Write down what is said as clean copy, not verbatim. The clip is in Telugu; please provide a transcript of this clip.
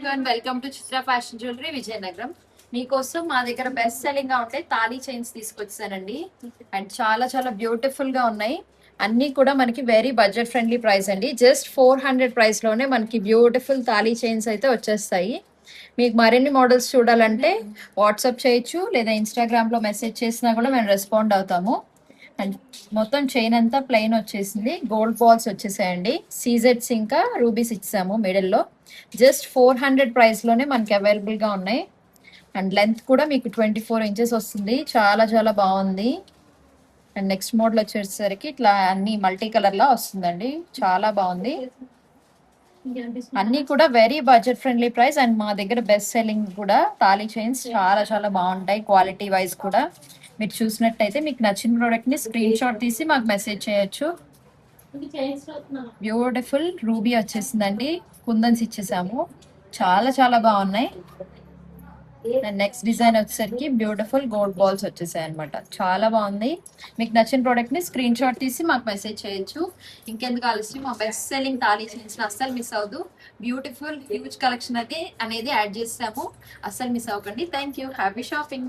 Welcome to Chitra fashion jewellery Vizianagaram. మీకోసం మా దగ్గర బెస్ట్ సెల్లింగ్ గా ఉంటాయి తాళీ చైన్స్ తీసుకొచ్చానండి. అండ్ చాలా చాలా బ్యూటిఫుల్ గా ఉన్నాయి. అన్ని కూడా మనకి వెరీ బడ్జెట్ ఫ్రెండ్లీ ప్రైస్ అండి. జస్ట్ 400 ప్రైస్ లోనే మనకి బ్యూటిఫుల్ తాళీ చైన్స్ అయితే వచ్చేస్తాయి. మీకు మరిన్ని మోడల్స్ చూడాలంటే వాట్సాప్ చేయొచ్చు, లేదా ఇన్స్టాగ్రామ్ లో మెసేజ్ చేసినా కూడా మేము రెస్పాండ్ అవుతాము. అండ్ మొత్తం చైన్ అంతా ప్లెయిన్ వచ్చేసింది. Gold balls వచ్చేసాయండి. సీజెడ్స్ ఇంకా రూబీస్ ఇచ్చాము మిడిల్లో. జస్ట్ 400 ప్రైస్ లోనే మనకి అవైలబుల్ గా ఉన్నాయి. అండ్ లెంత్ కూడా మీకు 24 ఇంచెస్ వస్తుంది. చాలా చాలా బాగుంది. అండ్ నెక్స్ట్ మోడల్ వచ్చేసరికి ఇట్లా అన్ని మల్టీ కలర్ లా వస్తుందండి. చాలా బాగుంది. అన్ని కూడా very budget friendly price. And మా దగ్గర బెస్ట్ సెల్లింగ్ కూడా తాళీ చైన్స్ చాలా చాలా బాగుంటాయి. క్వాలిటీ వైజ్ కూడా మీరు చూసినట్టయితే మీకు నచ్చిన ప్రోడక్ట్ ని స్క్రీన్ షాట్ తీసి మాకు మెసేజ్ చేయొచ్చు. బ్యూటిఫుల్ రూబీ వచ్చేసిందండి. కుందన్స్ ఇచ్చేసాము. చాలా చాలా బాగున్నాయి. అండ్ నెక్స్ట్ డిజైన్ వచ్చేసరికి బ్యూటిఫుల్ గోల్డ్ బాల్స్ వచ్చేసాయి అనమాట. చాలా బాగుంది. మీకు నచ్చిన ప్రోడక్ట్ ని స్క్రీన్ షాట్ తీసి మాకు మెసేజ్ చేయొచ్చు. ఇంకెందుకు ఆలస్యం, మా బెస్ట్ సెల్లింగ్ తాళీ చైన్స్ అస్సలు మిస్ అవ్వదు. బ్యూటిఫుల్ హ్యూజ్ కలెక్షన్ అనేది యాడ్ చేసాము. అస్సలు మిస్ అవ్వకండి. Thank you. Happy shopping.